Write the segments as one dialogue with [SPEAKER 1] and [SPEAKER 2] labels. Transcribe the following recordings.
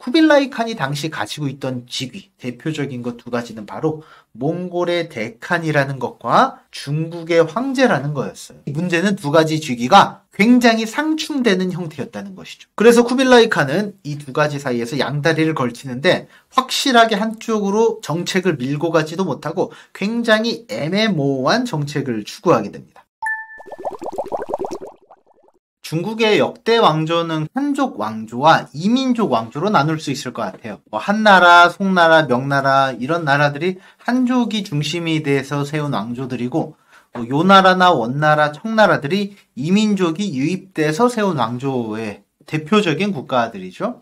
[SPEAKER 1] 쿠빌라이 칸이 당시 가지고 있던 직위, 대표적인 것 두 가지는 바로 몽골의 대칸이라는 것과 중국의 황제라는 거였어요. 문제는 두 가지 직위가 굉장히 상충되는 형태였다는 것이죠. 그래서 쿠빌라이 칸은 이 두 가지 사이에서 양다리를 걸치는데 확실하게 한쪽으로 정책을 밀고 가지도 못하고 굉장히 애매모호한 정책을 추구하게 됩니다. 중국의 역대 왕조는 한족 왕조와 이민족 왕조로 나눌 수 있을 것 같아요. 한나라, 송나라, 명나라 이런 나라들이 한족이 중심이 돼서 세운 왕조들이고 요나라나 원나라, 청나라들이 이민족이 유입돼서 세운 왕조의 대표적인 국가들이죠.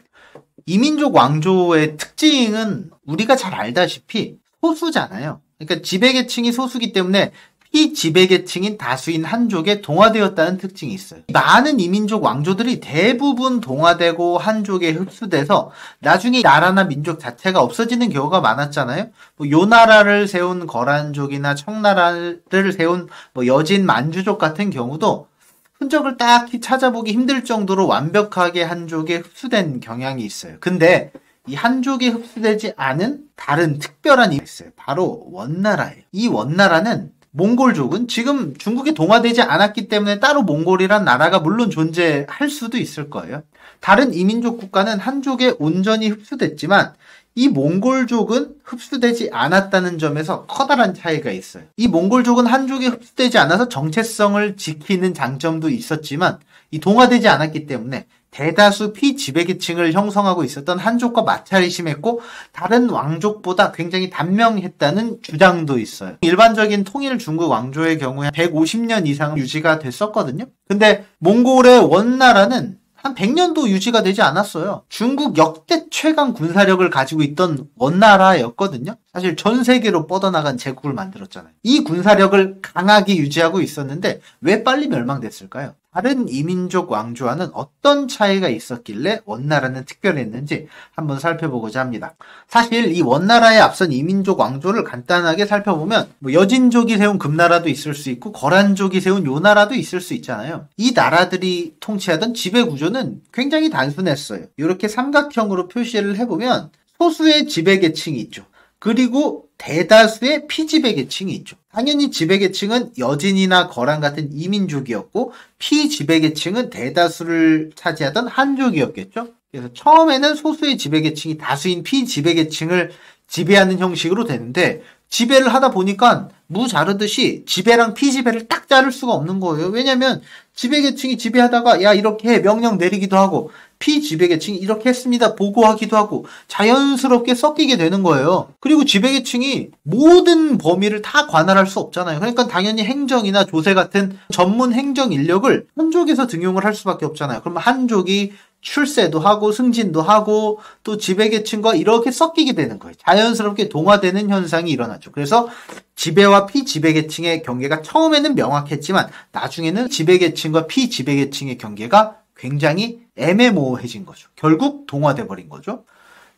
[SPEAKER 1] 이민족 왕조의 특징은 우리가 잘 알다시피 소수잖아요. 그러니까 지배계층이 소수기 때문에 피지배계층인 다수인 한족에 동화되었다는 특징이 있어요. 많은 이민족 왕조들이 대부분 동화되고 한족에 흡수돼서 나중에 나라나 민족 자체가 없어지는 경우가 많았잖아요. 요나라를 세운 거란족이나 청나라를 세운 여진 만주족 같은 경우도 흔적을 딱히 찾아보기 힘들 정도로 완벽하게 한족에 흡수된 경향이 있어요. 근데 이 한족에 흡수되지 않은 다른 특별한 힘이 있어요. 바로 원나라예요. 이 원나라는 몽골족은 지금 중국에 동화되지 않았기 때문에 따로 몽골이란 나라가 물론 존재할 수도 있을 거예요. 다른 이민족 국가는 한족에 온전히 흡수됐지만 이 몽골족은 흡수되지 않았다는 점에서 커다란 차이가 있어요. 이 몽골족은 한족에 흡수되지 않아서 정체성을 지키는 장점도 있었지만 이 동화되지 않았기 때문에 대다수 피지배계층을 형성하고 있었던 한족과 마찰이 심했고 다른 왕족보다 굉장히 단명했다는 주장도 있어요. 일반적인 통일 중국 왕조의 경우에 150년 이상 유지가 됐었거든요. 근데 몽골의 원나라는 한 100년도 유지가 되지 않았어요. 중국 역대 최강 군사력을 가지고 있던 원나라였거든요. 사실 전 세계로 뻗어나간 제국을 만들었잖아요. 이 군사력을 강하게 유지하고 있었는데 왜 빨리 멸망됐을까요? 다른 이민족 왕조와는 어떤 차이가 있었길래 원나라는 특별했는지 한번 살펴보고자 합니다. 사실 이 원나라에 앞선 이민족 왕조를 간단하게 살펴보면 여진족이 세운 금나라도 있을 수 있고 거란족이 세운 요나라도 있을 수 있잖아요. 이 나라들이 통치하던 지배구조는 굉장히 단순했어요. 이렇게 삼각형으로 표시를 해보면 소수의 지배계층이 있죠. 그리고 대다수의 피지배계층이 있죠. 당연히 지배계층은 여진이나 거란 같은 이민족이었고 피지배계층은 대다수를 차지하던 한족이었겠죠. 그래서 처음에는 소수의 지배계층이 다수인 피지배계층을 지배하는 형식으로 되는데 지배를 하다 보니까 무 자르듯이 지배랑 피지배를 딱 자를 수가 없는 거예요. 왜냐면 지배계층이 지배하다가 야 이렇게 해 명령 내리기도 하고 피지배계층이 이렇게 했습니다 보고하기도 하고 자연스럽게 섞이게 되는 거예요. 그리고 지배계층이 모든 범위를 다 관할할 수 없잖아요. 그러니까 당연히 행정이나 조세 같은 전문 행정 인력을 한족에서 등용을 할 수밖에 없잖아요. 그럼 한족이 출세도 하고 승진도 하고 또 지배계층과 이렇게 섞이게 되는 거예요. 자연스럽게 동화되는 현상이 일어나죠. 그래서 지배와 피지배계층의 경계가 처음에는 명확했지만 나중에는 지배계층과 피지배계층의 경계가 굉장히 애매모호해진 거죠. 결국 동화돼 버린 거죠.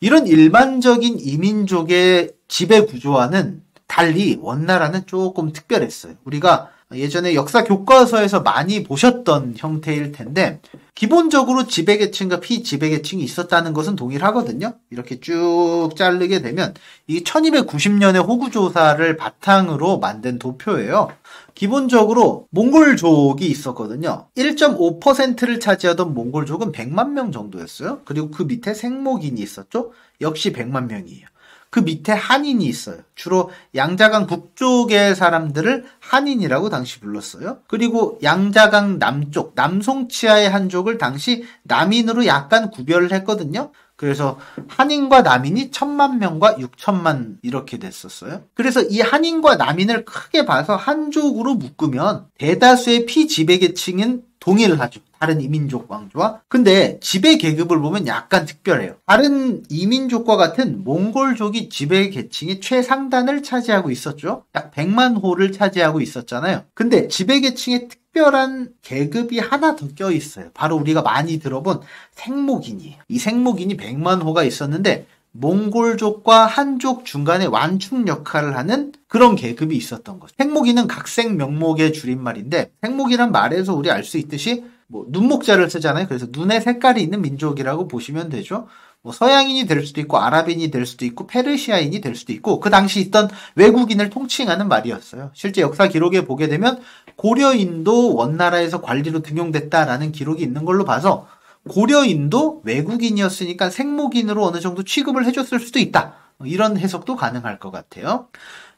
[SPEAKER 1] 이런 일반적인 이민족의 지배 구조와는 달리 원나라는 조금 특별했어요. 우리가 예전에 역사 교과서에서 많이 보셨던 형태일 텐데 기본적으로 지배계층과 피지배계층이 있었다는 것은 동일하거든요. 이렇게 쭉 자르게 되면 이 1290년의 호구조사를 바탕으로 만든 도표예요. 기본적으로 몽골족이 있었거든요. 1.5%를 차지하던 몽골족은 100만 명 정도였어요. 그리고 그 밑에 생목인이 있었죠. 역시 100만 명이에요. 그 밑에 한인이 있어요. 주로 양자강 북쪽의 사람들을 한인이라고 당시 불렀어요. 그리고 양자강 남쪽, 남송치하의 한족을 당시 남인으로 약간 구별을 했거든요. 그래서 한인과 남인이 1000만 명과 6천만 이렇게 됐었어요. 그래서 이 한인과 남인을 크게 봐서 한족으로 묶으면 대다수의 피지배계층은 동의를 하죠. 다른 이민족 왕조와. 근데 지배 계급을 보면 약간 특별해요. 다른 이민족과 같은 몽골족이 지배 계층의 최상단을 차지하고 있었죠. 약 100만 호를 차지하고 있었잖아요. 근데 지배 계층의 특별한 계급이 하나 더 껴있어요. 바로 우리가 많이 들어본 생목인이에요. 이 생목인이 100만 호가 있었는데 몽골족과 한족 중간에 완충 역할을 하는 그런 계급이 있었던 거죠. 생목인은 각생 명목의 줄임말인데 생목이란 말에서 우리 알 수 있듯이 눈목자를 쓰잖아요. 그래서 눈에 색깔이 있는 민족이라고 보시면 되죠. 뭐 서양인이 될 수도 있고 아랍인이 될 수도 있고 페르시아인이 될 수도 있고 그 당시 있던 외국인을 통칭하는 말이었어요. 실제 역사 기록에 보게 되면 고려인도 원나라에서 관리로 등용됐다라는 기록이 있는 걸로 봐서 고려인도 외국인이었으니까 생목인으로 어느 정도 취급을 해줬을 수도 있다. 이런 해석도 가능할 것 같아요.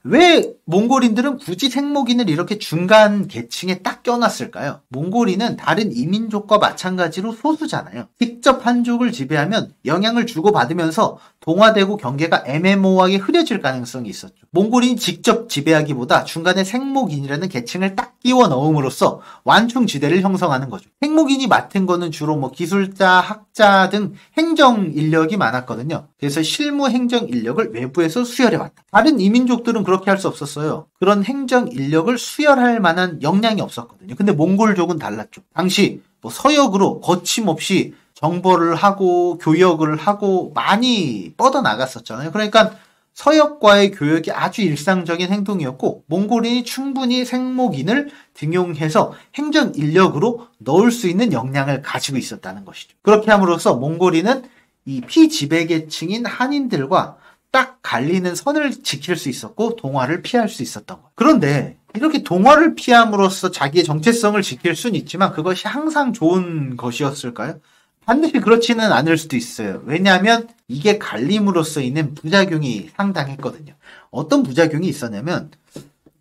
[SPEAKER 1] 왜 몽골인들은 굳이 생목인을 이렇게 중간 계층에 딱 껴놨을까요? 몽골인은 다른 이민족과 마찬가지로 소수잖아요. 직접 한족을 지배하면 영향을 주고받으면서 동화되고 경계가 애매모호하게 흐려질 가능성이 있었죠. 몽골인이 직접 지배하기보다 중간에 생목인이라는 계층을 딱 끼워 넣음으로써 완충지대를 형성하는 거죠. 생목인이 맡은 거는 주로 뭐 기술자, 학자 등 행정 인력이 많았거든요. 그래서 실무 행정 인력을 외부에서 수혈해왔다. 다른 이민족들은 그렇게 할 수 없었어요. 그런 행정 인력을 수혈할 만한 역량이 없었거든요. 근데 몽골족은 달랐죠. 당시 뭐 서역으로 거침없이 정벌을 하고 교역을 하고 많이 뻗어나갔었잖아요. 그러니까 서역과의 교역이 아주 일상적인 행동이었고 몽골인이 충분히 생목인을 등용해서 행정 인력으로 넣을 수 있는 역량을 가지고 있었다는 것이죠. 그렇게 함으로써 몽골인은 이 피지배계층인 한인들과 딱 갈리는 선을 지킬 수 있었고 동화를 피할 수 있었던 거예요. 그런데 이렇게 동화를 피함으로써 자기의 정체성을 지킬 수는 있지만 그것이 항상 좋은 것이었을까요? 반드시 그렇지는 않을 수도 있어요. 왜냐하면 이게 갈림으로써 있는 부작용이 상당했거든요. 어떤 부작용이 있었냐면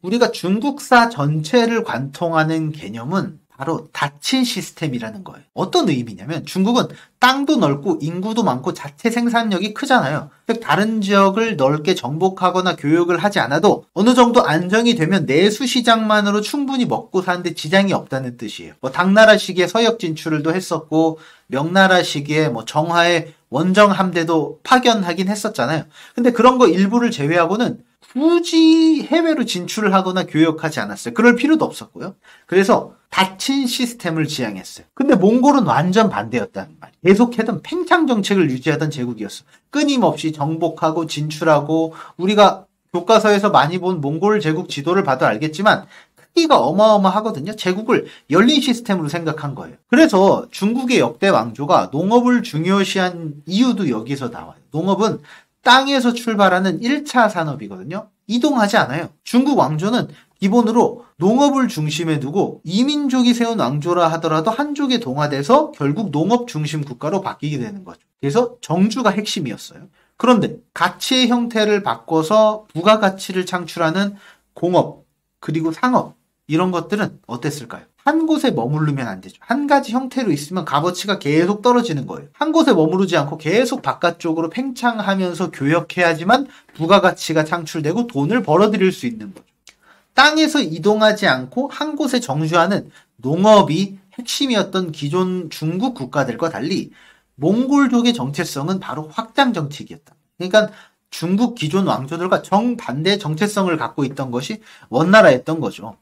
[SPEAKER 1] 우리가 중국사 전체를 관통하는 개념은 바로 닫힌 시스템이라는 거예요. 어떤 의미냐면 중국은 땅도 넓고 인구도 많고 자체 생산력이 크잖아요. 즉 다른 지역을 넓게 정복하거나 교역을 하지 않아도 어느 정도 안정이 되면 내수 시장만으로 충분히 먹고 사는데 지장이 없다는 뜻이에요. 뭐 당나라 시기에 서역 진출도 했었고 명나라 시기에 뭐 정화의 원정 함대도 파견하긴 했었잖아요. 근데 그런 거 일부를 제외하고는 굳이 해외로 진출을 하거나 교역하지 않았어요. 그럴 필요도 없었고요. 그래서 닫힌 시스템을 지향했어요. 근데 몽골은 완전 반대였다는 말이에요. 계속해던 팽창 정책을 유지하던 제국이었어. 끊임없이 정복하고 진출하고 우리가 교과서에서 많이 본 몽골 제국 지도를 봐도 알겠지만 크기가 어마어마하거든요. 제국을 열린 시스템으로 생각한 거예요. 그래서 중국의 역대 왕조가 농업을 중요시한 이유도 여기서 나와요. 농업은 땅에서 출발하는 1차 산업이거든요. 이동하지 않아요. 중국 왕조는 기본으로 농업을 중심에 두고 이민족이 세운 왕조라 하더라도 한족에 동화돼서 결국 농업 중심 국가로 바뀌게 되는 거죠. 그래서 정주가 핵심이었어요. 그런데 가치의 형태를 바꿔서 부가가치를 창출하는 공업 그리고 상업 이런 것들은 어땠을까요? 한 곳에 머무르면 안 되죠. 한 가지 형태로 있으면 값어치가 계속 떨어지는 거예요. 한 곳에 머무르지 않고 계속 바깥쪽으로 팽창하면서 교역해야지만 부가가치가 창출되고 돈을 벌어들일 수 있는 거죠. 땅에서 이동하지 않고 한 곳에 정주하는 농업이 핵심이었던 기존 중국 국가들과 달리 몽골족의 정체성은 바로 확장 정책이었다. 그러니까 중국 기존 왕조들과 정반대의 정체성을 갖고 있던 것이 원나라였던 거죠.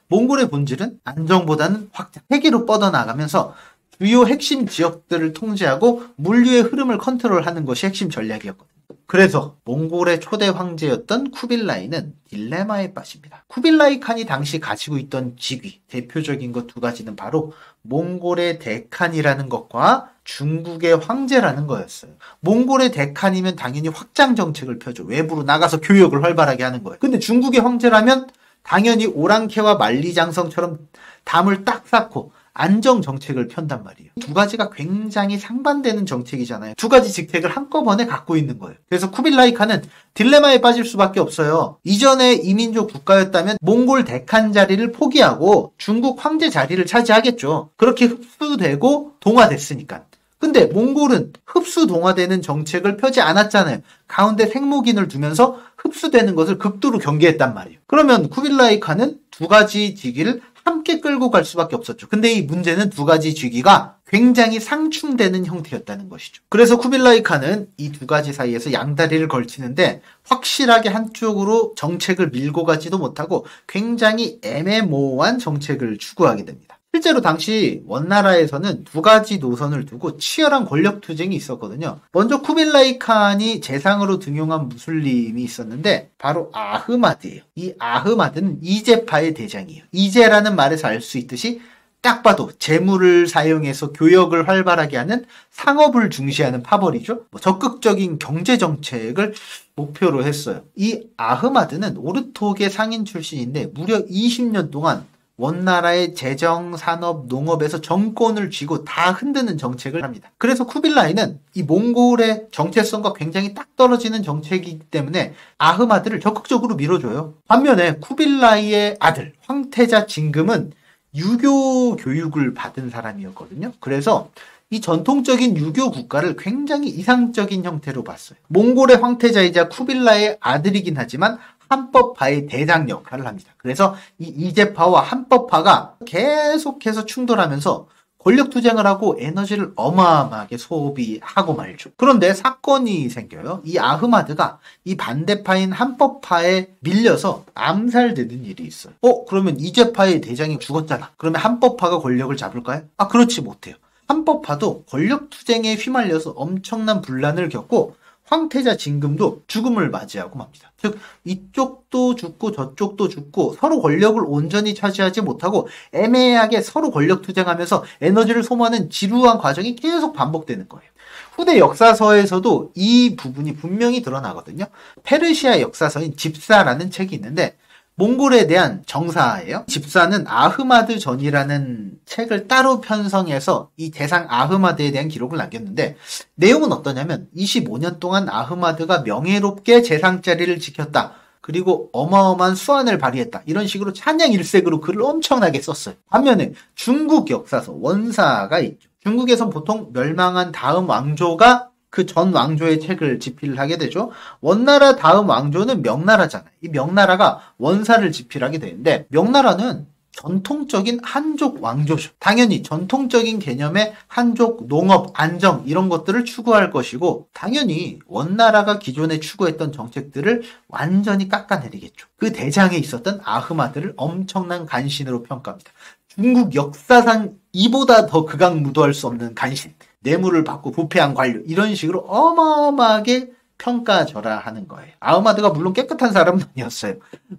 [SPEAKER 1] 몽골의 본질은 안정보다는 확장, 세계로 뻗어나가면서 주요 핵심 지역들을 통제하고 물류의 흐름을 컨트롤하는 것이 핵심 전략이었거든요. 그래서 몽골의 초대 황제였던 쿠빌라이는 딜레마에 빠집니다. 쿠빌라이 칸이 당시 가지고 있던 직위, 대표적인 것 두 가지는 바로 몽골의 대칸이라는 것과 중국의 황제라는 거였어요. 몽골의 대칸이면 당연히 확장 정책을 펴죠. 외부로 나가서 교역을 활발하게 하는 거예요. 근데 중국의 황제라면 당연히 오랑캐와 만리장성처럼 담을 딱 쌓고 안정 정책을 편단 말이에요. 두 가지가 굉장히 상반되는 정책이잖아요. 두 가지 직책을 한꺼번에 갖고 있는 거예요. 그래서 쿠빌라이 칸은 딜레마에 빠질 수밖에 없어요. 이전에 이민족 국가였다면 몽골 대칸 자리를 포기하고 중국 황제 자리를 차지하겠죠. 그렇게 흡수되고 동화됐으니까. 근데 몽골은 흡수 동화되는 정책을 펴지 않았잖아요. 가운데 생목인을 두면서 흡수되는 것을 극도로 경계했단 말이에요. 그러면 쿠빌라이 칸은 두 가지 직위를 함께 끌고 갈 수밖에 없었죠. 근데 이 문제는 두 가지 직위가 굉장히 상충되는 형태였다는 것이죠. 그래서 쿠빌라이 칸은 이 두 가지 사이에서 양다리를 걸치는데 확실하게 한쪽으로 정책을 밀고 가지도 못하고 굉장히 애매모호한 정책을 추구하게 됩니다. 실제로 당시 원나라에서는 두 가지 노선을 두고 치열한 권력 투쟁이 있었거든요. 먼저 쿠빌라이 칸이 재상으로 등용한 무슬림이 있었는데 바로 아흐마드예요. 이 아흐마드는 이제파의 대장이에요. 이제라는 말에서 알 수 있듯이 딱 봐도 재물을 사용해서 교역을 활발하게 하는 상업을 중시하는 파벌이죠. 적극적인 경제 정책을 목표로 했어요. 이 아흐마드는 오르톡의 상인 출신인데 무려 20년 동안 원나라의 재정, 산업, 농업에서 정권을 쥐고 다 흔드는 정책을 합니다. 그래서 쿠빌라이는 이 몽골의 정체성과 굉장히 딱 떨어지는 정책이기 때문에 아흐마드를 적극적으로 밀어줘요. 반면에 쿠빌라이의 아들 황태자 진금은 유교 교육을 받은 사람이었거든요. 그래서 이 전통적인 유교 국가를 굉장히 이상적인 형태로 봤어요. 몽골의 황태자이자 쿠빌라이의 아들이긴 하지만 한법파의 대장 역할을 합니다. 그래서 이 이제파와 한법파가 계속해서 충돌하면서 권력 투쟁을 하고 에너지를 어마어마하게 소비하고 말죠. 그런데 사건이 생겨요. 이 아흐마드가 이 반대파인 한법파에 밀려서 암살되는 일이 있어요. 그러면 이제파의 대장이 죽었잖아. 그러면 한법파가 권력을 잡을까요? 그렇지 못해요. 한법파도 권력 투쟁에 휘말려서 엄청난 분란을 겪고 황태자 진금도 죽음을 맞이하고 맙니다. 즉 이쪽도 죽고 저쪽도 죽고 서로 권력을 온전히 차지하지 못하고 애매하게 서로 권력 투쟁하면서 에너지를 소모하는 지루한 과정이 계속 반복되는 거예요. 후대 역사서에서도 이 부분이 분명히 드러나거든요. 페르시아 역사서인 집사라는 책이 있는데 몽골에 대한 정사예요. 집사는 아흐마드 전이라는 책을 따로 편성해서 이 대상 아흐마드에 대한 기록을 남겼는데 내용은 어떠냐면 25년 동안 아흐마드가 명예롭게 재상 자리를 지켰다. 그리고 어마어마한 수완을 발휘했다. 이런 식으로 찬양 일색으로 글을 엄청나게 썼어요. 반면에 중국 역사서 원사가 있죠. 중국에선 보통 멸망한 다음 왕조가 그 전 왕조의 책을 집필을 하게 되죠. 원나라 다음 왕조는 명나라잖아요. 이 명나라가 원사를 집필하게 되는데 명나라는 전통적인 한족 왕조죠. 당연히 전통적인 개념의 한족, 농업, 안정 이런 것들을 추구할 것이고 당연히 원나라가 기존에 추구했던 정책들을 완전히 깎아내리겠죠. 그 대장에 있었던 아흐마드를 엄청난 간신으로 평가합니다. 중국 역사상 이보다 더 극악무도할 수 없는 간신. 뇌물을 받고 부패한 관료 이런 식으로 어마어마하게 평가절하하는 거예요. 아흐마드가 물론 깨끗한 사람은 아니었어요.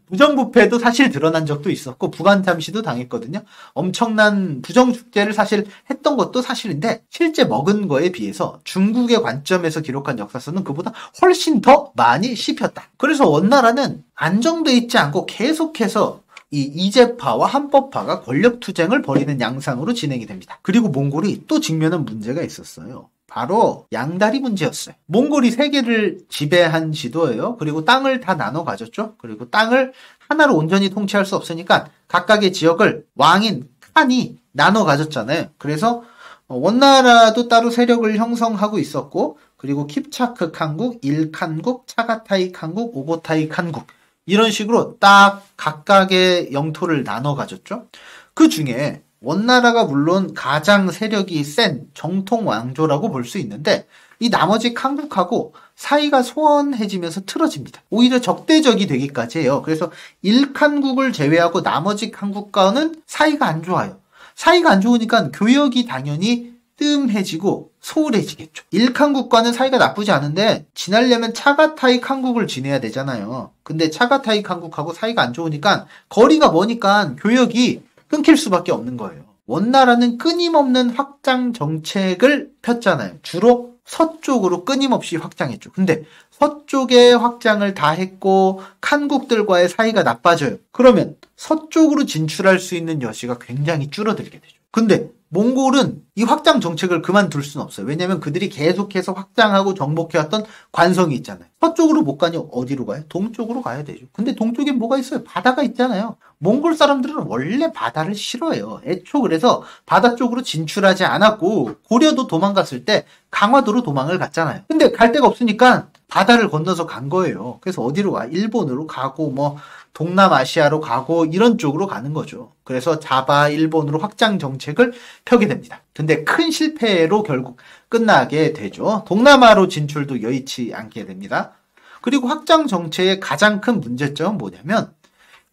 [SPEAKER 1] 부정부패도 사실 드러난 적도 있었고 부관참시도 당했거든요. 엄청난 부정축제를 사실 했던 것도 사실인데 실제 먹은 거에 비해서 중국의 관점에서 기록한 역사서는 그보다 훨씬 더 많이 씹혔다. 그래서 원나라는 안정돼 있지 않고 계속해서 이 이제파와 한법파가 권력 투쟁을 벌이는 양상으로 진행이 됩니다. 그리고 몽골이 또 직면한 문제가 있었어요. 바로 양다리 문제였어요. 몽골이 세계를 지배한 지도예요. 그리고 땅을 다 나눠 가졌죠. 그리고 땅을 하나로 온전히 통치할 수 없으니까 각각의 지역을 왕인 칸이 나눠 가졌잖아요. 그래서 원나라도 따로 세력을 형성하고 있었고 그리고 킵차크 칸국, 일칸국, 차가타이 칸국, 오보타이 칸국 이런 식으로 딱 각각의 영토를 나눠 가졌죠. 그 중에 원나라가 물론 가장 세력이 센 정통 왕조라고 볼 수 있는데 이 나머지 칸국하고 사이가 소원해지면서 틀어집니다. 오히려 적대적이 되기까지 해요. 그래서 1칸국을 제외하고 나머지 칸국과는 사이가 안 좋아요. 사이가 안 좋으니까 교역이 당연히 뜸해지고 소홀해지겠죠. 일칸국과는 사이가 나쁘지 않은데 지나려면 차가타이 칸국을 지내야 되잖아요. 근데 차가타이 칸국하고 사이가 안 좋으니까 거리가 머니까 교역이 끊길 수밖에 없는 거예요. 원나라는 끊임없는 확장 정책을 폈잖아요. 주로 서쪽으로 끊임없이 확장했죠. 근데 서쪽의 확장을 다 했고 칸국들과의 사이가 나빠져요. 그러면 서쪽으로 진출할 수 있는 여지가 굉장히 줄어들게 되죠. 근데 몽골은 이 확장 정책을 그만둘 수는 없어요. 왜냐하면 그들이 계속해서 확장하고 정복해왔던 관성이 있잖아요. 서쪽으로 못 가니 어디로 가요? 동쪽으로 가야 되죠. 근데 동쪽에 뭐가 있어요? 바다가 있잖아요. 몽골 사람들은 원래 바다를 싫어해요. 애초 그래서 바다 쪽으로 진출하지 않았고 고려도 도망갔을 때 강화도로 도망을 갔잖아요. 근데 갈 데가 없으니까 바다를 건너서 간 거예요. 그래서 어디로 가? 일본으로 가고 뭐 동남아시아로 가고 이런 쪽으로 가는 거죠. 그래서 자바, 일본으로 확장 정책을 펴게 됩니다. 근데 큰 실패로 결국 끝나게 되죠. 동남아로 진출도 여의치 않게 됩니다. 그리고 확장 정책의 가장 큰 문제점은 뭐냐면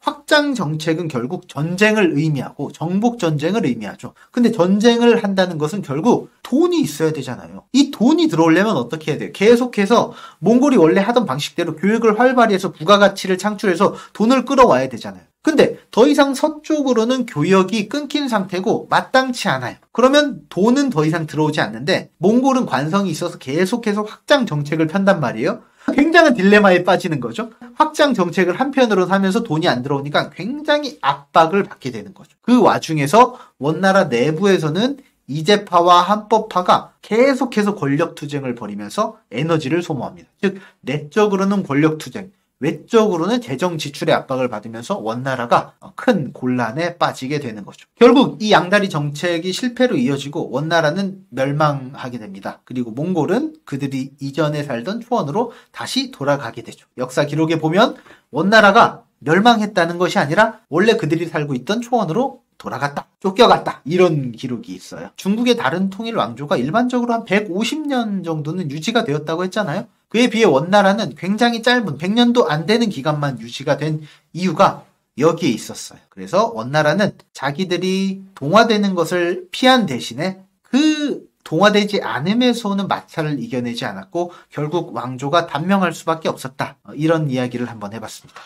[SPEAKER 1] 확장 정책은 결국 전쟁을 의미하고 정복 전쟁을 의미하죠. 근데 전쟁을 한다는 것은 결국 돈이 있어야 되잖아요. 이 돈이 들어오려면 어떻게 해야 돼요? 계속해서 몽골이 원래 하던 방식대로 교육을 활발히 해서 부가가치를 창출해서 돈을 끌어와야 되잖아요. 근데 더 이상 서쪽으로는 교역이 끊긴 상태고 마땅치 않아요. 그러면 돈은 더 이상 들어오지 않는데 몽골은 관성이 있어서 계속해서 확장 정책을 편단 말이에요. 굉장한 딜레마에 빠지는 거죠. 확장 정책을 한편으로 하면서 돈이 안 들어오니까 굉장히 압박을 받게 되는 거죠. 그 와중에서 원나라 내부에서는 이제파와 한법파가 계속해서 권력투쟁을 벌이면서 에너지를 소모합니다. 즉 내적으로는 권력투쟁, 외적으로는 재정 지출의 압박을 받으면서 원나라가 큰 곤란에 빠지게 되는 거죠. 결국 이 양다리 정책이 실패로 이어지고 원나라는 멸망하게 됩니다. 그리고 몽골은 그들이 이전에 살던 초원으로 다시 돌아가게 되죠. 역사 기록에 보면 원나라가 멸망했다는 것이 아니라 원래 그들이 살고 있던 초원으로 돌아갔다, 쫓겨갔다, 이런 기록이 있어요. 중국의 다른 통일 왕조가 일반적으로 한 150년 정도는 유지가 되었다고 했잖아요. 그에 비해 원나라는 굉장히 짧은 100년도 안 되는 기간만 유지가 된 이유가 여기에 있었어요. 그래서 원나라는 자기들이 동화되는 것을 피한 대신에 그 동화되지 않음에서 오는 마찰을 이겨내지 않았고 결국 왕조가 단명할 수밖에 없었다. 이런 이야기를 한번 해봤습니다.